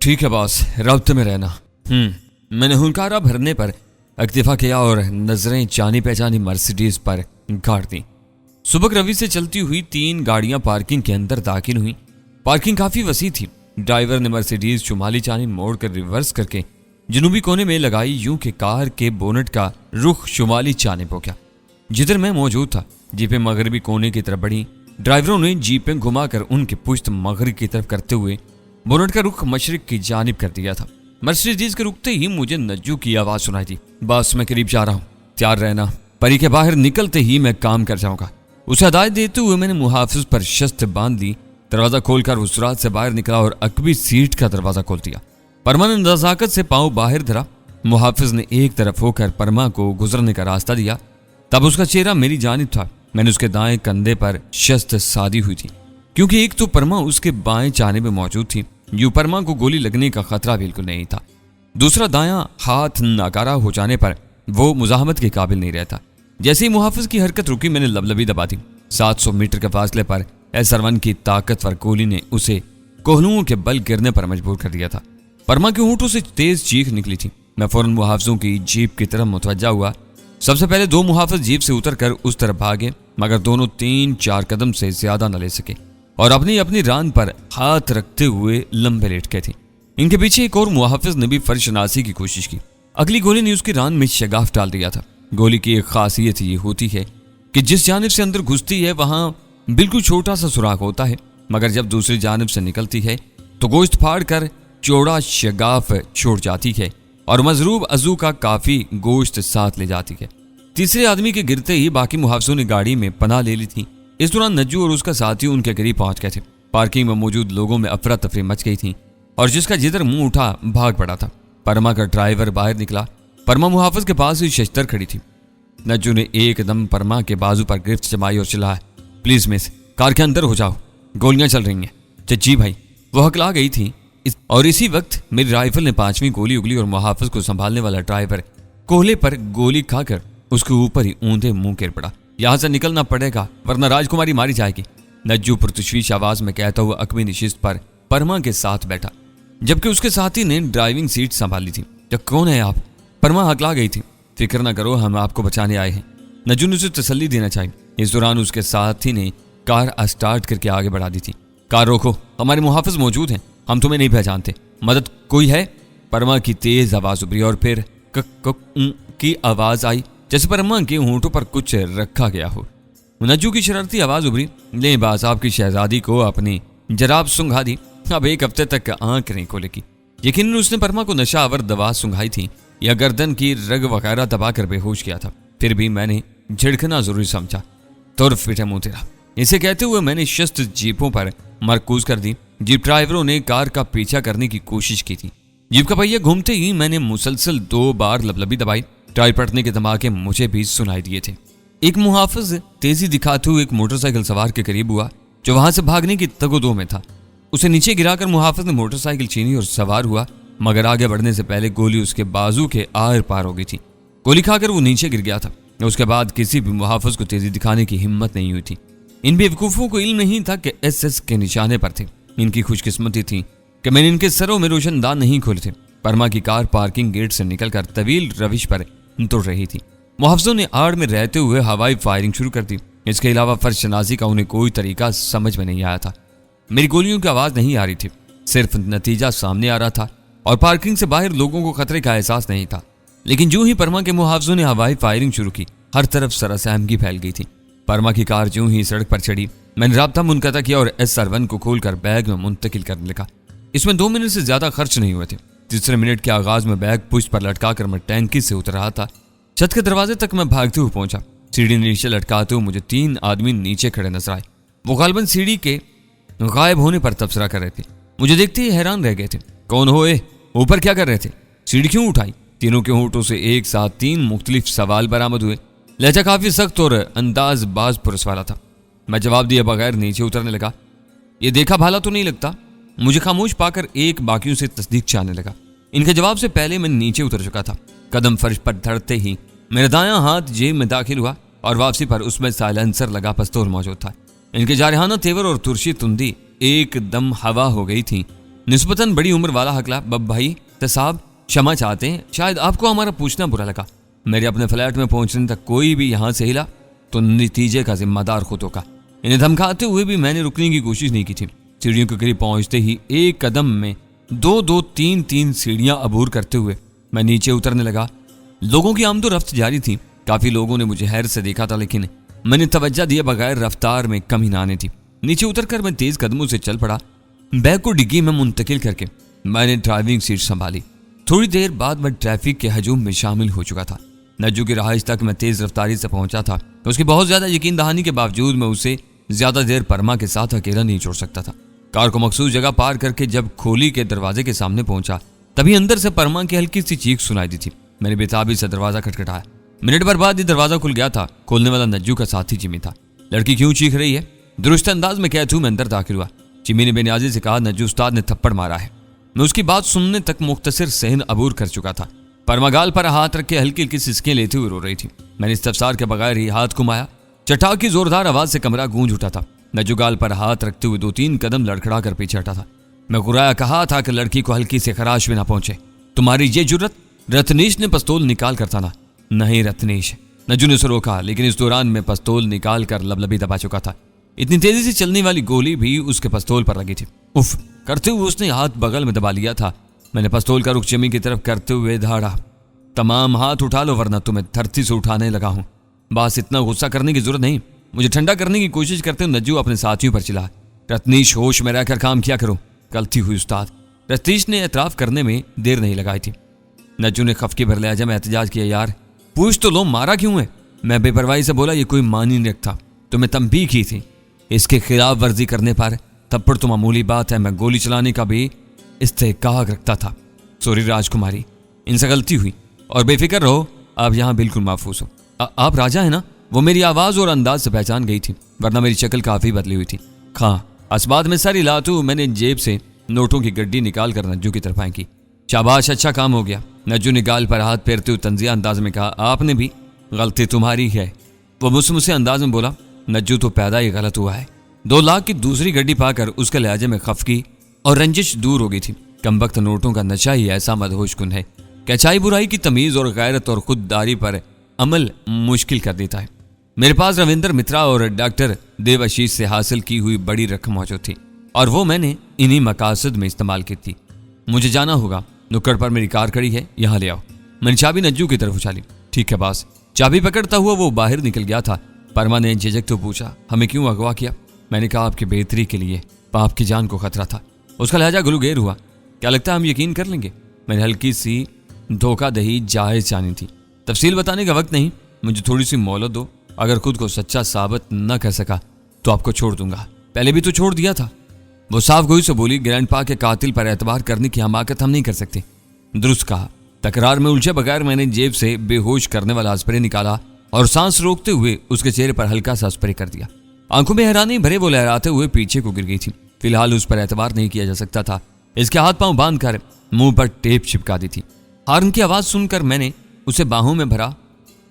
ठीक है बॉस, रब्ते में रहना। मैंने हुनकारा भरने पर इक्तिफा किया और नजरें जानी पहचानी मर्सिडीज पर गाड़ दी। सुबह रवि से चलती हुई 3 गाड़ियां पार्किंग के अंदर दाखिल हुई। पार्किंग काफी वसी थी। ड्राइवर ने मर्सिडीज शुमाली चानी मोड़ कर रिवर्स करके जनूबी कोने में लगाई, यूं कि कार के बोनट का रुख शुमाली चाने हो गया। जिधर मैं मौजूद था जीपें मगरबी कोने की तरफ बढ़ी। ड्राइवरों ने जीपें घुमाकर उनकी पुश्त मगरब की तरफ करते हुए बोनट का रुख मशरिक की जानिब कर दिया था। मर्सिडीज के रुकते ही मुझे नज्जू की आवाज सुनाई दी। बस मैं करीब जा रहा हूँ, तैयार रहना। परी के बाहर निकलते ही मैं काम कर जाऊंगा। उसे हदायत देते हुए मैंने मुहाफिज पर शस्त्र बांध ली। दरवाजा खोलकर उस रात से बाहर निकला और अकबी सीट का दरवाजा खोल दिया। परमा ने नजाकत से पांव बाहर धरा। मुहाफिज ने एक तरफ होकर परमा को गुजरने का रास्ता दिया। तब उसका चेहरा मेरी जानिब था। मैंने उसके दाएं कंधे पर शस्त्र साधी हुई थी, क्योंकि एक तो परमा उसके बाएं चाने में मौजूद थी। यूं परमा को गोली लगने का खतरा बिल्कुल नहीं था। दूसरा दायां हाथ नाकारा हो जाने पर वो मुजाहमत के काबिल नहीं रहता। जैसे ही मुहाफिज की हरकत रुकी मैंने लबलबी दबा दी। 700 मीटर के फासले पर एसरवन की ताकतवर गोली ने उसे कोहलुओं के बल गिरने पर मजबूर कर दिया था। परमा के होंठों से तेज चीख निकली थी। मैं फौरन मुहाफिजों की जीप की तरफ मुतवज्जा हुआ। सबसे पहले 2 मुहाफिज जीप से उतरकर उस तरफ भागे, मगर दोनों 3-4 कदम से ज्यादा न ले सके और अपनी अपनी रान पर हाथ रखते हुए लंबे लेट गए थे। इनके पीछे एक और मुहाफिज ने भी फर्शनासी की कोशिश की। अगली गोली ने उसकी रान में शगाफ डाल दिया था। गोली की एक खासियत ये होती है कि जिस जानिब से अंदर घुसती है वहां बिल्कुल छोटा सा सुराख होता है, मगर जब दूसरी जानिब से निकलती है तो गोश्त फाड़ कर चौड़ा शगाफ छोड़ जाती है और मजरूब अजू का काफी गोश्त साथ ले जाती है। तीसरे आदमी के गिरते ही बाकी मुहाफिजों ने गाड़ी में पनाह ले ली थी। इस दौरान नज्जू और उसका साथी उनके करीब पहुंच गए थे। पार्किंग में मौजूद लोगों में अफरा तफरी मच गई थी और जिसका जिधर मुंह उठा भाग पड़ा था। परमा का ड्राइवर बाहर निकला। परमा मुहाफिज के पास ही शस्त्र खड़ी थी। नज्जू ने एकदम परमा के बाजू पर गिरफ्त जमाई और चिल्लाया, प्लीज मिस, कार के अंदर हो जाओ, गोलियां चल रही हैं। जी भाई। वो हकला गई थी और इसी वक्त मेरी राइफल ने 5वीं गोली उगली और मुहाफिज को संभालने वाला ड्राइवर कोहले पर गोली खाकर उसके ऊपर ही ऊंधे मुंह गिर पड़ा। यहां से निकलना पड़ेगा वरना राजकुमारी मारी जाएगी, नज्जू पुरतशवीश आवाज में कहता हुआ अकबी नशिस्त पर परमा के साथ बैठा, जबकि उसके साथी ने ड्राइविंग सीट संभाली थी। तो कौन है आप? परमा हकला गई थी। फिक्र ना करो, हम आपको बचाने आए हैं। नज्जू ने उसे तसल्ली देना चाहिए। इस दौरान उसके साथी ने कार स्टार्ट करके आगे बढ़ा दी थी। कार रोको, हमारे मुहाफिज मौजूद हैं, हम तुम्हें नहीं पहचानते, मदद कोई है? परमा की तेज आवाज उभरी और फिर की आवाज आई, जैसे परमा के होंठों पर कुछ रखा गया हो। नज्जू की शरारती आवाज उभरी, ले बास, आपकी शहजादी को अपनी जराब सुंघा दी, अब 1 हफ्ते तक आंख नहीं खोलेगी। यकीनन उसने परमा को नशा आवर दवा सुंघाई थी या गर्दन की रग वगैरह दबाकर बेहोश किया था। फिर भी मैंने झिड़कना जरूरी समझा। तुर्फ फिटे मुंह तेरा। इसे कहते हुए मैंने शस्त्र जीपों पर मरकूज कर दी। जीप ड्राइवरों ने कार का पीछा करने की कोशिश की थी। जीप का पहिया घूमते ही मैंने मुसलसल 2 बार लबलबी दबाई। टायर पटने के धमाके मुझे भी सुनाई दिए थे। एक मुहाफिज तेजी दिखाते हुए एक मोटरसाइकिल सवार के करीब हुआ जो वहां से भागने की तगोदो में था। उसे नीचे गिराकर मुहाफिज ने मोटरसाइकिल छीनी और सवार हुआ, मगर आगे बढ़ने से पहले गोली उसके बाजू के आर पार हो गई थी। गोली खाकर वो नीचे गिर गया था। उसके बाद किसी भी मुहाफिज को तेजी दिखाने की हिम्मत नहीं हुई थी। इन बेवकूफों को इल्म नहीं था कि SS के निशाने पर थे। इनकी खुशकिस्मती थी कि मैंने इनके सरों में रोशनदान नहीं खोले थे। परमा की कार पार्किंग गेट से निकलकर तवील रविश पर तुड़ रही थी। मुहाफिजों ने आड़ में रहते हुए हवाई फायरिंग शुरू कर दी। इसके अलावा फर्शनाजी का उन्हें कोई तरीका समझ में नहीं आया था। मेरी गोलियों की आवाज नहीं आ रही थी, सिर्फ नतीजा सामने आ रहा था और पार्किंग से बाहर लोगों को खतरे का एहसास नहीं था। लेकिन जो ही परमा के मुहाफिजों ने हवाई फायरिंग शुरू की, हर तरफ सरसहमगी फैल गई थी। परमा की कार जो ही सड़क पर चढ़ी, मैंने राब्ता मुनक़ता किया और SR1 को खोलकर बैग में मुंतकिल करने लगा। इसमें 2 मिनट से ज्यादा खर्च नहीं हुए थे। तीसरे मिनट के आगाज में बैग पुश पर लटकाकर मैं टैंकी से उतर रहा था। छत के दरवाजे तक मैं भागते हुए पहुंचा। सीढ़ी नीचे लटकाते हुए मुझे 3 आदमी नीचे खड़े नजर आए। वो गालबन सीढ़ी के गायब होने पर तबसरा कर रहे थे। मुझे देखते ही हैरान रह गए थे। कौन हो ए? ऊपर क्या कर रहे थे? सीढ़ी क्यों उठाई? तीनों के होंठों से एक साथ 3 मुख्तलिफ सवाल बरामद हुए। लहजा काफी सख्त और अंदाज बाज पुरस वाला था। मैं जवाब दिए बगैर नीचे उतरने लगा। ये देखा भाला तो नहीं लगता? मुझे खामोश पाकर एक बाकियों से तस्दीक चाहने लगा। इनके जवाब से पहले मैं नीचे उतर चुका था। कदम फर्श पर धड़ते ही मेरा दायां हाथ जेब में दाखिल हुआ और वापसी पर उसमें साइलेंसर लगा पिस्तौल मौजूद था। इनके जारहाना तेवर और तुर्शी तुंदी एकदम हवा हो गई थी निस्बतन बड़ी उम्र वाला हकला, बब भाई तो साहब क्षमा चाहते हैं, शायद आपको हमारा पूछना बुरा लगा। मेरे अपने फ्लैट में पहुंचने तक कोई भी यहाँ से हिला तो नतीजे का जिम्मेदार खुद होगा। इन्हें धमकाते हुए भी मैंने रुकने की कोशिश नहीं की थी। सीढ़ियों के करीब पहुंचते ही एक कदम में दो दो तीन तीन सीढ़ियां अबूर करते हुए मैं नीचे उतरने लगा। लोगों की आमदो रफ्त जारी थी। काफी लोगों ने मुझे हैर से देखा था, लेकिन मैंने तवज्जो दिए बगैर रफ्तार में कमी ना आने थी। नीचे उतरकर मैं तेज कदमों से चल पड़ा। बैग को डिग्गी में मुंतकिल करके मैंने ड्राइविंग सीट संभाली। थोड़ी देर बाद मैं ट्रैफिक के हजूम में शामिल हो चुका था। नज्जू की रहाइश तक मैं तेज रफ्तारी से पहुंचा था। उसकी बहुत ज्यादा यकीन दहानी के बावजूद मैं उसे ज्यादा देर परमा के साथ अकेला नहीं छोड़ सकता था। कार को मखसूस जगह पार करके जब खोली के दरवाजे के सामने पहुंचा, तभी अंदर से परमा की हल्की सी चीख सुनाई दी थी। मैंने बेताबी से दरवाजा खटखटाया। मिनट भर बाद ही दरवाजा खुल गया था। खोलने वाला नज्जू का साथी जिमी था। लड़की क्यों चीख रही है, दुरुस्त अंदाज में कहते हुए मैं अंदर दाखिल हुआ। जिमी ने बेनियाजी से कहा, नज्जू उस्ताद ने थप्पड़ मारा है। मैं उसकी बात सुनने तक मुख्तसर सहन अबूर कर चुका था। परमा गाल पर हाथ रख के हल्की हल्की सिसकें लेते हुए रो रही थी। मैंने इस्तफसार के बगैर ही हाथ घुमाया। चटाक की जोरदार आवाज से कमरा गूंज उठा था। नज्जू गाल पर हाथ रखते हुए 2-3 कदम लड़खड़ा कर पीछे हटा था। मैं गुराया कहा था कि लड़की को हल्की से खराश में ना पहुंचे। तुम्हारी ये जुर्रत? रत्नेश ने पिस्तौल निकाल कर था ना। नहीं रत्नेश, नज्जू ने उसे रोका, लेकिन इस दौरान मैं पिस्तौल निकाल कर लबलबी दबा चुका था। इतनी तेजी से चलने वाली गोली भी उसके पिस्तौल पर लगी थी। उफ करते हुए उसने हाथ बगल में दबा लिया था। मैंने पिस्तौल का रुख जिमी की तरफ करते हुए धाड़ा, तमाम हाथ उठा लो वरना तुम्हें धरती से उठाने लगा हूं। बस इतना गुस्सा करने की जरूरत नहीं। मुझे ठंडा करने की कोशिश करते हुए नज्जू अपने साथियों पर चिल्ला, रत्नीश होश में रहकर काम किया करो, गलती हुई उस्ताद। रत्नीश ने एतराफ करने में देर नहीं लगाई थी। नज्जू ने खफके भर लहजा में एहतजाज किया, यार पूछ तो लो, मारा क्यों है? मैं बेपरवाही से बोला, ये कोई मानी नहीं रखता, तुम्हें तंबीह की थी। इसके खिलाफ वर्जी करने पर थप्पड़ तो मामूली बात है, मैं गोली चलाने का भी इस्तेहकाक रखता था। सॉरी राजकुमारी, इनसे गलती हुई और बेफिक्र रहो, आप यहाँ बिल्कुल महफूज हो। आप राजा है ना? वो मेरी आवाज और अंदाज से पहचान गई थी, वरना मेरी शक्ल काफी बदली हुई थी। हाँ, अस्बात में सर हिलाते हुए मैंने जेब से नोटों की गड्डी निकाल कर नज्जू की तरफ फेंकी। शाबाश, अच्छा काम हो गया। नज्जू ने गाल पर हाथ फेरते हुए तंजिया अंदाज में कहा, आपने भी, गलती तुम्हारी है। वो मुझसे अंदाज में बोला, नज्जू तो पैदा ही गलत हुआ है। 2 लाख की दूसरी गड्डी पाकर उसके लहजे में खफकी और रंजिश दूर हो गई थी। कमबख्त नोटों का नशा ही ऐसा मदहोश कुन है कि अच्छाई बुराई की तमीज और गैरत और खुददारी पर अमल मुश्किल कर देता है। मेरे पास रविंद्र मित्रा और डॉक्टर देवाशीष से हासिल की हुई बड़ी रकम मौजूद थी और वो मैंने इन्हीं मकासद में इस्तेमाल की थी। मुझे जाना होगा, नुक्कड़ पर मेरी कार खड़ी है, यहाँ ले आओ। मैंने चाबी नज्जू की तरफ उछाली। ठीक है बास। चाबी पकड़ता हुआ वो बाहर निकल गया था। परमा ने झिझक तो पूछा, हमें क्यों अगवा किया? मैंने कहा, आपकी बेहतरी के लिए, पाप की जान को खतरा था। उसका लहजा गुलगेर हुआ। क्या लगता है हम यकीन कर लेंगे? मैंने हल्की सी धोखादही जायज जानी थी। तफसील बताने का वक्त नहीं, मुझे थोड़ी सी मोहलत दो। अगर खुद को सच्चा साबित न कर सका तो आपको छोड़ दूंगा। पहले भी तो छोड़ दिया था। वो साफ गोई से बोली, ग्रैंडपा के कातिल पर एतबार करने की हमाकत हम नहीं कर सकते। दुरुस्त कहा। तकरार में उलझे बगैर मैंने जेब से बेहोश करने वाला स्प्रे निकाला और सांस रोकते हुए उसके चेहरे पर हल्का सा स्प्रे कर दिया। आंखों में हैरानी भरे वो लहराते हुए पीछे को गिर गई थी। फिलहाल उस पर एतबार नहीं किया जा सकता था। इसके हाथ पांव बांध कर मुंह पर टेप चिपका दी थी। हार्न की आवाज सुनकर मैंने उसे बाहों में भरा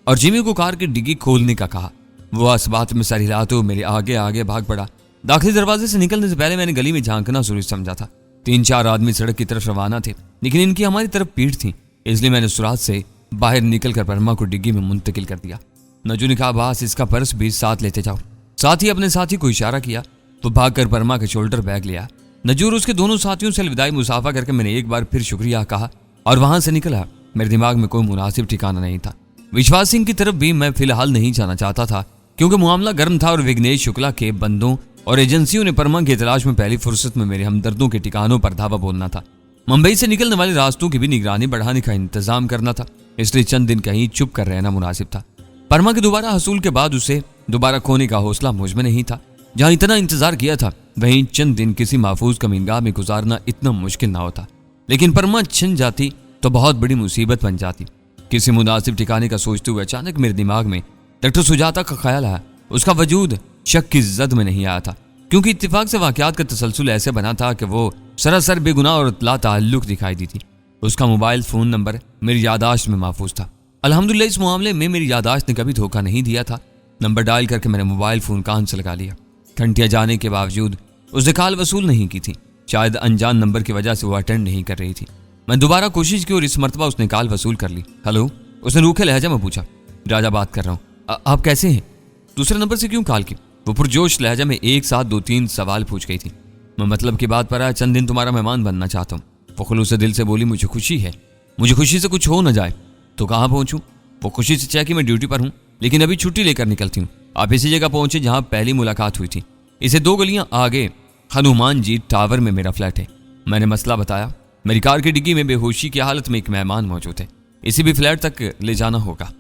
और जिमी को कार की डिग्गी खोलने का कहा। वो इस बात में सर हिलाते हुए मेरे आगे आगे भाग पड़ा। दाखिली दरवाजे से निकलने से पहले मैंने गली में झांकना जरूरी समझा था। 3-4 आदमी सड़क की तरफ रवाना थे, लेकिन इनकी हमारी तरफ पीठ थी, इसलिए मैंने सुरात से बाहर निकलकर परमा को डिग्गी में मुंतकिल कर दिया। नजू ने कहा, बास इसका पर्स भी साथ लेते जाओ। साथ ही अपने साथी को इशारा किया तो भागकर परमा के शोल्डर बैग लिया। नजू और उसके दोनों साथियों से अलविदाई मुसाफा करके मैंने एक बार फिर शुक्रिया कहा और वहां से निकला। मेरे दिमाग में कोई मुनासिब ठिकाना नहीं था। विश्वास सिंह की तरफ भी मैं फिलहाल नहीं जाना चाहता था, क्योंकि मामला गर्म था और विघ्नेश शुक्ला के बंदों और एजेंसियों ने परमा की तलाश में पहली फुर्सत में मेरे हमदर्दों के ठिकानों पर धावा बोलना था। मुंबई से निकलने वाले रास्तों की भी निगरानी बढ़ाने का इंतजाम करना था, इसलिए चंद दिन कहीं चुप कर रहना मुनासिब था। परमा के दोबारा हसूल के बाद उसे दोबारा खोने का हौसला मुझ में नहीं था। जहां इतना इंतजार किया था वहीं चंद दिन किसी महफूज कमीनगाह में गुजारना इतना मुश्किल ना होता, लेकिन परमा छिन जाती तो बहुत बड़ी मुसीबत बन जाती। किसी मुनासिब ठिकाने का सोचते हुए अचानक मेरे दिमाग में डॉक्टर सुजाता का ख्याल आया। उसका वजूद शक की जद में नहीं आया था, क्योंकि इत्तेफाक से वाकयात का तसलसल ऐसे बना था कि वो सरासर बेगुनाह और लाताल्लुक दिखाई दी थी। उसका मोबाइल फोन नंबर मेरी यादाश्त में महफूज था। अल्हम्दुलिल्लाह इस मामले में मेरी यादाश्त ने कभी धोखा नहीं दिया था। नंबर डायल करके मैंने मोबाइल फोन कान से लगा लिया। घंटियां जाने के बावजूद उसने कॉल वसूल नहीं की थी। शायद अनजान नंबर की वजह से वो अटेंड नहीं कर रही थी। मैं दोबारा कोशिश की और इस मर्तबा उसने कॉल वसूल कर ली। हेलो, उसने रूखे लहजा में पूछा। राजा बात कर रहा हूँ, आप कैसे हैं? दूसरे नंबर से क्यों कॉल की? वो पुरजोश लहजा में एक साथ 2-3 सवाल पूछ गई थी। मैं मतलब की बात पर आया, चंद दिन तुम्हारा मेहमान बनना चाहता हूँ। वो खुलूस दिल से बोली, मुझे खुशी है, मुझे खुशी से कुछ हो न जाए तो कहाँ पहुंचूं? वो खुशी से चाहे कि मैं ड्यूटी पर हूँ, लेकिन अभी छुट्टी लेकर निकलती हूँ। आप इसी जगह पहुंचे जहाँ पहली मुलाकात हुई थी। इसे 2 गलियां आगे हनुमान जी टावर में मेरा फ्लैट है। मैंने मसला बताया। मेरी कार की डिग्गी में बेहोशी की हालत में एक मेहमान मौजूद है। इसे भी फ्लैट तक ले जाना होगा।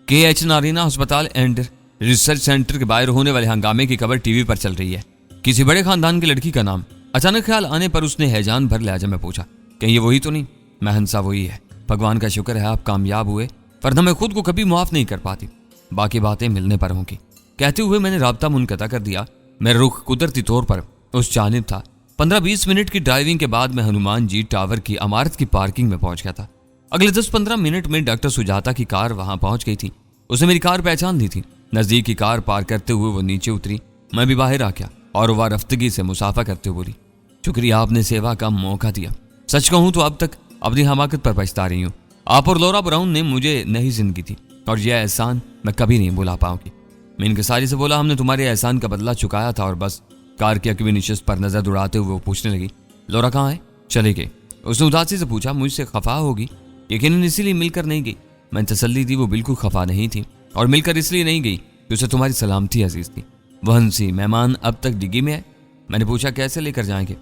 KH नारायणा अस्पताल एंड रिसर्च सेंटर के बाहर होने वाले हंगामे की खबर टीवी पर चल रही है। किसी बड़े खानदान की लड़की का नाम। अचानक ख्याल आने पर उसने हैजान भर लहजा में पूछा, कहीं ये वही तो नहीं? मैं हंसा, वही है। भगवान का शुक्र है आप कामयाब हुए, वरना मैं खुद को कभी माफ नहीं कर पाती। बाकी बातें मिलने पर होंगी। कहते हुए मैंने राब्ता मुनक़ता कर दिया। मेरा रुख कुदरती तौर पर उस जानिब था। 15-20 मिनट की ड्राइविंग के बाद मैं हनुमान जी टावर की इमारत की पार्किंग में पहुंच गया था। अगले 10-15 मिनट में डॉक्टर सुजाता की कार वहां पहुंच गई थी। उसने मेरी कार पहचान ली थी। नजदीक की कार पार करते हुए वो नीचे उतरी। मैं भी बाहर आ गया और वारफ्तगी से मुसाफा करते हुए बोली, शुक्रिया, आपने सेवा का मौका दिया। सच कहूं तो अब तक अपनी हमाकत पर पछता रही हूँ। आप और लौरा ब्राउन ने मुझे नई जिंदगी दी और यह एहसान मैं कभी नहीं भुला पाऊंगी। मैं इनकसारी से बोला, हमने तुम्हारे एहसान का बदला चुकाया था और बस। कार की अकवी निशिस्त पर नजर दौड़ाते हुए वो पूछने लगी, लौरा कहाँ है? चले गए। उसने उदासी से पूछा, मुझसे खफा होगी? यकीनन इसीलिए मिलकर नहीं गई। मैं तसल्ली दी, वो बिल्कुल खफा नहीं थी और मिलकर इसलिए नहीं गई कि उसे तुम्हारी सलामती अजीज थी। वह हंसी, मेहमान अब तक डिग्गी में है? मैंने पूछा, कैसे लेकर जाएंगे?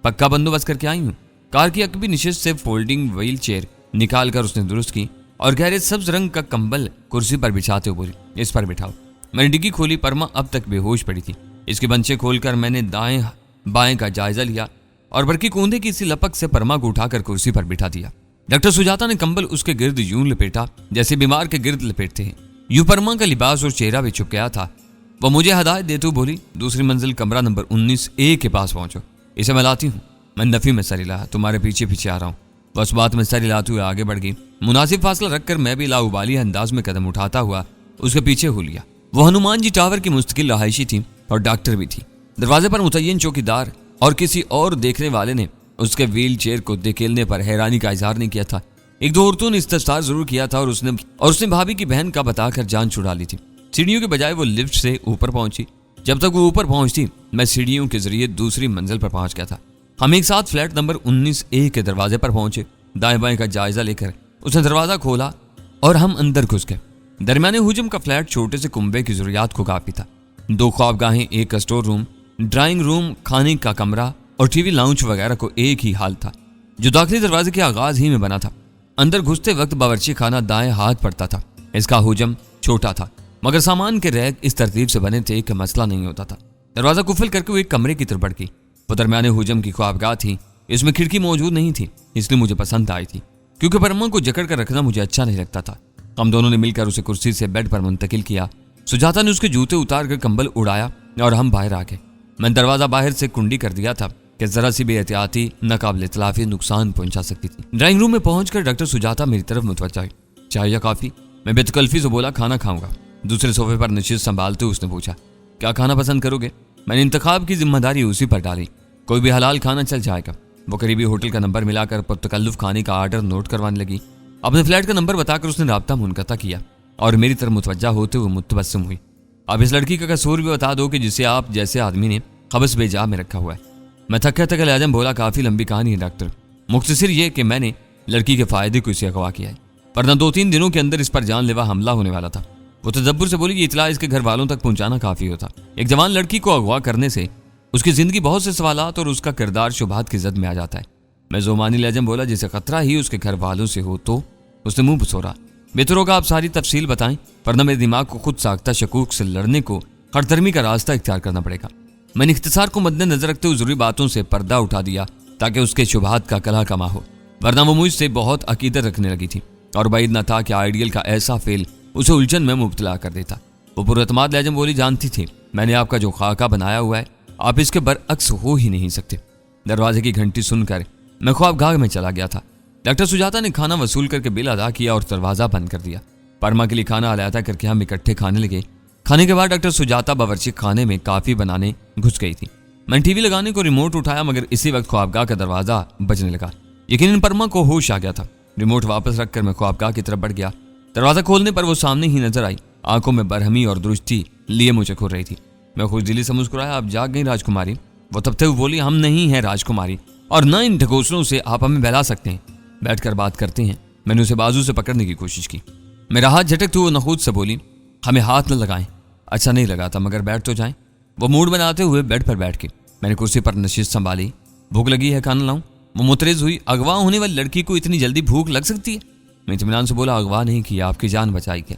पक्का बंदोबस्त करके आई हूँ। कार की अकवी निशिस्त से फोल्डिंग व्हील चेयर निकाल कर उसने दुरुस्त की और गहरे सब्ज रंग का कंबल कुर्सी पर बिछाते हुए बोली, इस पर बिठाओ। मैंने डिग्गी खोली। परमा अब तक बेहोश पड़ी थी। इसके बंचे खोलकर मैंने दाएं बाएं का जायजा लिया और बरकी कोंधे की इसी लपक से परमा को उठाकर कुर्सी पर बिठा दिया। डॉक्टर सुजाता ने कंबल उसके गिर्द यूं लपेटा जैसे बीमार के गिर्द लपेटते हैं। यूं परमा का लिबास और चेहरा भी छुप गया था। वह मुझे हदायत देते हुए बोली, दूसरी मंजिल कमरा नंबर 19A के पास पहुंचो। इसे मैं लाती हूँ। मैं नफी में सर हिलाया, तुम्हारे पीछे पीछे आ रहा हूँ। बस बात में सर हिलाते हुए आगे बढ़ गई। मुनासिब फासला रखकर मैं भी लाउबाली अंदाज में कदम उठाता हुआ उसके पीछे हो लिया। वो हनुमान जी टावर की मुस्तकिल रहायशी थी और डॉक्टर भी थी। दरवाजे पर मुतय्यन चौकीदार और किसी और देखने वाले ने उसके व्हील चेयर को धकेलने पर हैरानी का इजहार नहीं किया था। 1-2 औरतों ने इस्तफसार जरूर किया था और उसने भाभी की बहन का बताकर जान छुड़ा ली थी। सीढ़ियों के बजाय वो लिफ्ट से ऊपर पहुंची। जब तक वो ऊपर पहुंचती मैं सीढ़ियों के जरिए दूसरी मंजिल पर पहुंच गया था। हम एक साथ फ्लैट नंबर 19A के दरवाजे पर पहुंचे। दाएं बाएं का जायजा लेकर उसने दरवाजा खोला और हम अंदर घुस गए। दरमियाने हुजम का फ्लैट छोटे से कुंबे की जरूरियात को काफी था। 2 ख्वाबगाहें, एक स्टोर रूम, ड्राइंग रूम, खाने का कमरा और टीवी लाउंज वगैरह को एक ही हाल था जो दाखिली दरवाजे के आगाज ही में बना था। अंदर घुसते वक्त बावर्ची खाना दाएं हाथ पड़ता था। इसका हुजम छोटा था मगर सामान के रैक इस तरतीब से बने थे कि मसला नहीं होता था। दरवाजा कुफल करके वो एक कमरे की तरफ बढ़ी। वो दरमियाने हुजम की ख्वाबगाह थी। इसमें खिड़की मौजूद नहीं थी, इसलिए मुझे पसंद आई थी क्योंकि परमा को जकड़ कर रखना मुझे अच्छा नहीं लगता था। हम दोनों ने मिलकर उसे कुर्सी से बेड पर मुंतकिल किया। सुजाता ने उसके जूते उतार कर कंबल उड़ाया और हम बाहर आ गए। मैंने दरवाजा बाहर से कुंडी कर दिया था कि जरा सी बेहतियाती नाकाबिल इतलाफी नुकसान पहुंचा सकती थी। ड्राइंग रूम में पहुंचकर डॉक्टर सुजाता मेरी तरफ मुतवज्जा हुई। चाय या कॉफी? मैं बेतकल्फी से बोला, खाना खाऊंगा। दूसरे सोफे पर नशिस्त संभालते हुए उसने पूछा, क्या खाना पसंद करोगे? मैंने इंतखाब की जिम्मेदारी उसी पर डाली। कोई भी हलाल खाना चल जाएगा। वो करीबी होटल का नंबर मिलाकर पुरतकल्लुफ खाने का आर्डर नोट करवाने लगी। अपने फ्लैट का नंबर बताकर उसने राब्ता मुनक़ता किया और मेरी तरफ मुतवज्जा होते हुए मुतबस्सम हुई। अब इस लड़की का कसूर भी बता दो कि जिसे आप जैसे आदमी ने खबस बेजा में रखा हुआ है। मैं थका थका लाजम बोला, काफी लंबी कहानी है डॉक्टर। मुख्तसर ये कि मैंने लड़की के फायदे को इसे अगवा किया है, वरना 2-3 दिनों के अंदर इस पर जानलेवा हमला होने वाला था। वो तदब्बुर से बोली, ये इतला इसके घर वालों तक पहुंचाना काफी होता। एक जवान लड़की को अगवा करने से उसकी जिंदगी बहुत से सवालात और उसका किरदार शुबहात की जद में आ जाता है। मैं जोमानी लाजम बोला, जिसे खतरा ही उसके घर वालों से हो तो? उसने मुंह बसोरा। बेहतर होगा आप सारी तफसील बताएं, वरना मेरे दिमाग को खुद साख्ता शकूक से लड़ने को हरदर्मी का रास्ता इख्तियार करना पड़ेगा। मैंने इख्तिसार को मद्देनजर रखते हुए जरूरी बातों से पर्दा उठा दिया ताकि उसके शुबहात का कला कमा हो, वरना वो मुझसे बहुत अकीदत रखने लगी थी और बाइद न था कि आइडियल का ऐसा फेल उसे उलझन में मुब्तला कर देता। वो पुरअतमाद लाजम बोली, जानती थी मैंने आपका जो खाका बनाया हुआ है आप इसके बरअक्स हो ही नहीं सकते। दरवाजे की घंटी सुनकर मैं ख्वाबगाह में चला गया था। डॉक्टर सुजाता ने खाना वसूल करके बिल अदा किया और दरवाजा बंद कर दिया। परमा के लिए खाना अलायदा करके हम इकट्ठे खाने लगे। खाने के बाद डॉक्टर सुजाता बावर्ची खाने में काफी बनाने घुस गई थी। मैंने टीवी लगाने को रिमोट उठाया, मगर इसी वक्त ख्वाबगाह का दरवाजा बजने लगा। यकीनन परमा को होश आ गया था। रिमोट वापस रखकर मैं ख्वाबगाह की तरफ बढ़ गया। दरवाजा खोलने पर वो सामने ही नजर आई। आंखों में बरहमी और दुरुस्ती लिए मुझे घूर रही थी। मैं खुशदिली से मुस्कुराया, आप जाग गई राजकुमारी। वो तब तक बोली, हम नहीं हैं राजकुमारी, और न इन ढकोसलों से आप हमें बहला सकते हैं। बैठकर बात करते हैं। मैंने उसे बाजू से पकड़ने की कोशिश की। मेरा हाथ झटकते हुए नखूद से बोली, हमें हाथ न लगाएं। अच्छा नहीं लगा था, मगर बैठ तो जाएं। वो मूड बनाते हुए बेड पर बैठ के मैंने कुर्सी पर नशिस्त संभाली। भूख लगी है, खाना लाऊं? वो मुतरेज हुई। अगवा होने वाली लड़की को इतनी जल्दी भूख लग सकती है? मैं इत्मीनान से बोला, अगवा नहीं किया, आपकी जान बचाई क्या?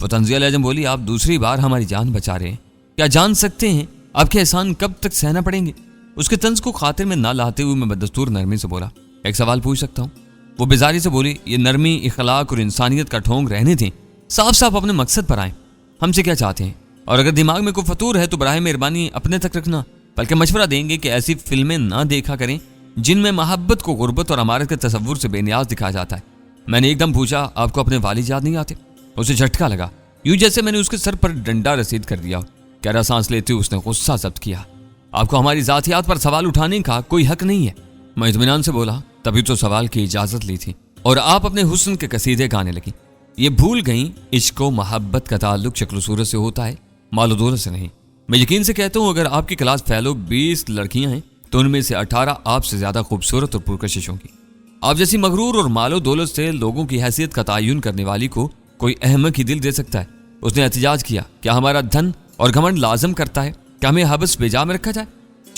वो तंजिया लहजे बोली, आप दूसरी बार हमारी जान बचा रहे हैं। क्या जान सकते हैं आपके एहसान कब तक सहना पड़ेंगे? उसके तंज को खातिर में ना लाते हुए मैं बदस्तूर नरमी से बोला, एक सवाल पूछ सकता हूँ? वो बेजारी से बोली, ये नरमी, इखलाक और इंसानियत का ढोंग रहने दें। साफ साफ अपने मकसद पर आए। हमसे क्या चाहते हैं? और अगर दिमाग में कोई फतूर है तो बराए मेहरबानी अपने तक रखना। बल्कि मशवरा देंगे कि ऐसी फिल्में ना देखा करें जिनमें मोहब्बत को गुर्बत और अमारत के तसव्वुर से बेनियाज दिखाया जाता है। मैंने एकदम पूछा, आपको अपने वालिद याद नहीं आते? उसे झटका लगा, यूं जैसे मैंने उसके सर पर डंडा रसीद कर दिया। गहरा सांस लेते हुए उसने गुस्सा जब्त किया। आपको हमारी जातियात पर सवाल उठाने का कोई हक नहीं है। मैं इत्मीनान से बोला, तभी तो सवाल की इजाजत ली थी और आप अपने हुस्न के कसीदे गाने लगी। ये भूल गई इश्क व मोहब्बत का ताल्लुक शक्ल सूरत से होता है, मालो दौलत से नहीं। मैं यकीन से कहता हूँ, अगर आपकी क्लास फेलो 20 लड़कियां हैं तो उनमें से 18 आपसे ज्यादा खूबसूरत और पुरकशिश होंगी। आप जैसी मगरूर और मालो दौलत से लोगों की हैसियत का तयन करने वाली को कोई अहमक ही दिल दे सकता है। उसने एहतिजाज किया, क्या हमारा धन और घमंड लाजम करता है कि हमें हबस बेजा में रखा जाए?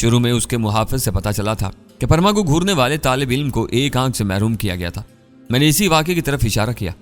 शुरू में उसके मुहाफिज से पता चला था कि परमा को घूरने वाले तालिब इल्म को एक आंख से महरूम किया गया था। मैंने इसी वाक़े की तरफ इशारा किया।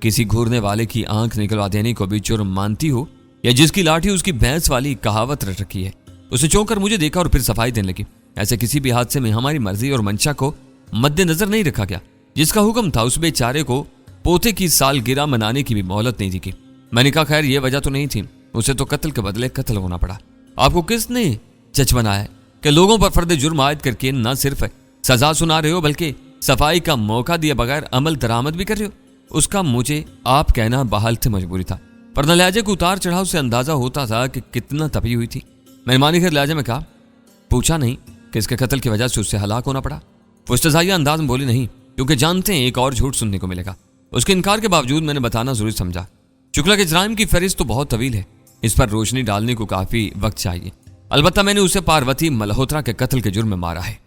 किसी घूरने वाले की आंख निकलवा देने को भी जुर्म मानती हो, या जिसकी लाठी उसकी भैंस वाली कहावत रट रखी है? उसे चौंक कर मुझे देखा और फिर सफाई देने लगी। ऐसे किसी भी हादसे में हमारी मर्जी और मंशा को मद्देनजर नहीं रखा गया। जिसका हुक्म था उस बेचारे को पोते की सालगिरह मनाने की भी मोहलत नहीं दी गई। मैंने कहा, खैर ये वजह तो नहीं थी, उसे तो कत्ल के बदले कत्ल होना पड़ा। आपको किसने जज बनाया है कि लोगों पर फर्द जुर्म आयद करके न सिर्फ सजा सुना रहे हो बल्कि सफाई का मौका दिए बगैर अमल दरामद भी कर रहे हो? उसका मुझे आप कहना बहाल से मजबूरी था, पर न लहजे को उतार चढ़ाव से अंदाजा होता था कि कितना तपी हुई थी। मैंने मानी कर लहजे में कहा, पूछा नहीं कि इसके कत्ल की वजह से उससे हलाक होना पड़ा? वो इस्तेज़ाइया अंदाज में बोली, नहीं, क्योंकि जानते हैं एक और झूठ सुनने को मिलेगा। उसके इनकार के बावजूद मैंने बताना जरूरी समझा। शुक्ला के जराइम की फहरिस्त तो बहुत तवील है, इस पर रोशनी डालने को काफी वक्त चाहिए। अलबत्ता मैंने उसे पार्वती मल्होत्रा के कत्ल के जुर्म में मारा है।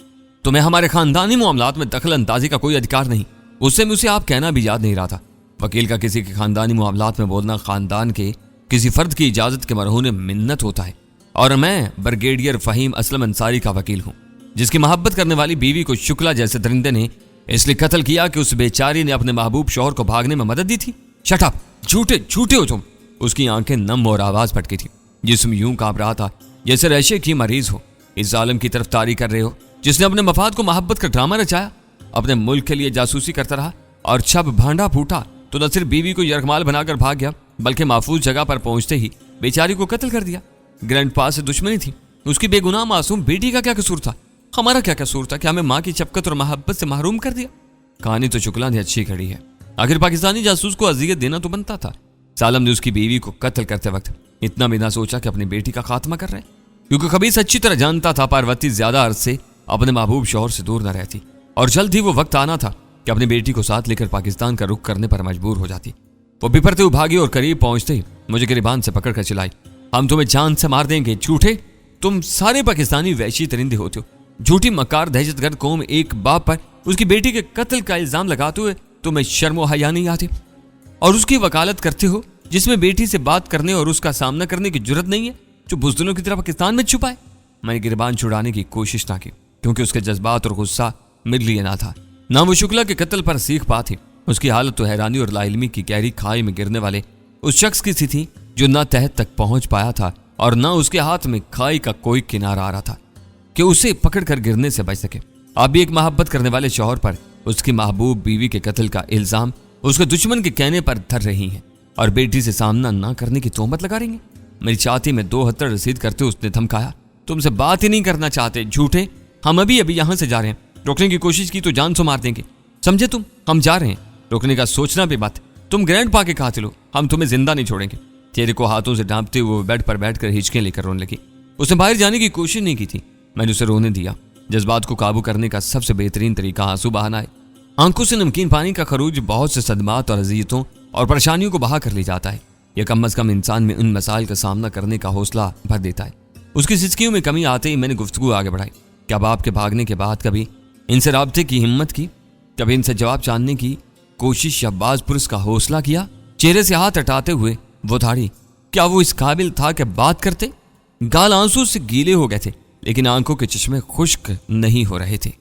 तुम्हें हमारे खानदानी मामलात में दखल अंदाजी का कोई अधिकार नहीं। उससे मुझे आप कहना भी याद नहीं रहा था। वकील का किसी के खानदानी मामलात में बोलना खानदान के किसी फर्द की इजाजत के मरहून मिन्नत होता है। और मैं ब्रिगेडियर फहीम असलम अंसारी का वकील हूँ, जिसकी मोहब्बत करने वाली बीवी को शुक्ला जैसे दरिंदे ने इसलिए कत्ल किया कि उस बेचारी ने अपने महबूब शौहर को भागने में मदद दी थी। शट अप, झूठे झूठे हो तुम। उसकी आंखें नम और आवाज फटकी थी। जिस्म यूं कांप रहा था जैसे रेशे की मरीज हो। इस जालिम की तरफ तारी कर रहे हो जिसने अपने मफाद को मोहब्बत का ड्रामा रचाया, अपने मुल्क के लिए जासूसी करता रहा, और जब भांडा फूटा तो न सिर्फ बीवी को यरगमाल बनाकर भाग गया बल्कि महफूज जगह पर पहुंचते ही बेचारी को कत्ल कर दिया। ग्रैंड पास से दुश्मनी थी, उसकी बेगुनाह मासूम बेटी का क्या कसूर था? हमारा क्या कसूर था कि हमें माँ की चपकत और मोहब्बत से महरूम कर दिया? कहानी तो शुक्ला ने अच्छी खड़ी है। आखिर पाकिस्तानी जासूस को अजियत देना तो बनता था। सालम ने उसकी बीवी को कत्ल करते वक्त इतना भी ना सोचा कि अपनी बेटी का खात्मा कर रहे हैं, क्योंकि खबीस अच्छी तरह जानता था पार्वती ज्यादा अरसे अपने महबूब शौहर से दूर न रहती और जल्द ही वो वक्त आना था कि अपनी बेटी को साथ लेकर पाकिस्तान का रुख करने पर मजबूर हो जाती। वो बिफरते हुए भागी और करीब पहुंचते ही मुझे गिरबान से पकड़ कर चिल्लाई, हम तुम्हें जान से मार देंगे। झूठे, तुम सारे पाकिस्तानी वैशी तरिंदे होते हो। झूठी मकार दहशतगर्द कौम एक बाप पर उसकी बेटी के कत्ल का इल्जाम लगाते हुए तुम्हें शर्म व हया नहीं आते, और उसकी वकालत करते हो जिसमें बेटी से बात करने और उसका सामना करने की जुर्रत नहीं है, जो बुज़दिलों की तरह पाकिस्तान में छुपा है। मैंने गिरबान छुड़ाने की कोशिश ना की, क्योंकि उसके जज्बात और गुस्सा मेरे लिए ना था, ना वो शुक्ला के कत्ल पर सीख पा थी। उसकी हालत तो हैरानी और लाइल्मी की गहरी खाई में गिरने वाले उस शख्स की सी थी जो ना तहत तक पहुंच पाया था और ना उसके हाथ में खाई का कोई किनारा आ रहा था कि उसे पकड़ कर गिरने से बच सके। आप भी एक मोहब्बत करने वाले शौहर पर उसकी महबूब बीवी के कत्ल का इल्जाम उसके दुश्मन के कहने पर धर रही हैं और बेटी से सामना ना करने की तोहमत लगा रही हैं। मेरी छाती में 2 हत्तर रसीद करते उसने धमकाया, तुमसे बात ही नहीं करना चाहते झूठे, हम अभी यहां से जा रहे हैं। रोकने की कोशिश की तो जान से मार देंगे, समझे तुम? हम जा रहे हैं, रोकने का सोचना भी मत। तुम ग्रैंड पा के कातिल हो, हम तुम्हें जिंदा नहीं छोड़ेंगे। चेहरे को हाथों से ढांपते हुए बेड पर बैठकर हिचके लेकर रोने लगी। उसने बाहर जाने की कोशिश नहीं की थी, मैंने उसे रोने दिया। जज्बात को काबू करने का सबसे बेहतरीन तरीका आंसू बहाना है। आंखों से नमकीन पानी का खरूज बहुत से सदमात और अज़ियतों और परेशानियों को बहा कर ले जाता है। यह कम अज कम इंसान में उन मसाइल का सामना करने का हौसला भर देता है। उसकी सिचकियों में कमी आते ही मैंने गुफ्तगू आगे बढ़ाई। क्या बाप के भागने के बाद कभी इनसे राब्ते की हिम्मत की? कभी इनसे जवाब जानने की कोशिश या बाज पुरुष का हौसला किया? चेहरे से हाथ हटाते हुए वो धाड़ी, क्या वो इस काबिल था कि बात करते? गाल आंसू से गीले हो गए थे, लेकिन आंखों के चश्मे खुश्क नहीं हो रहे थे।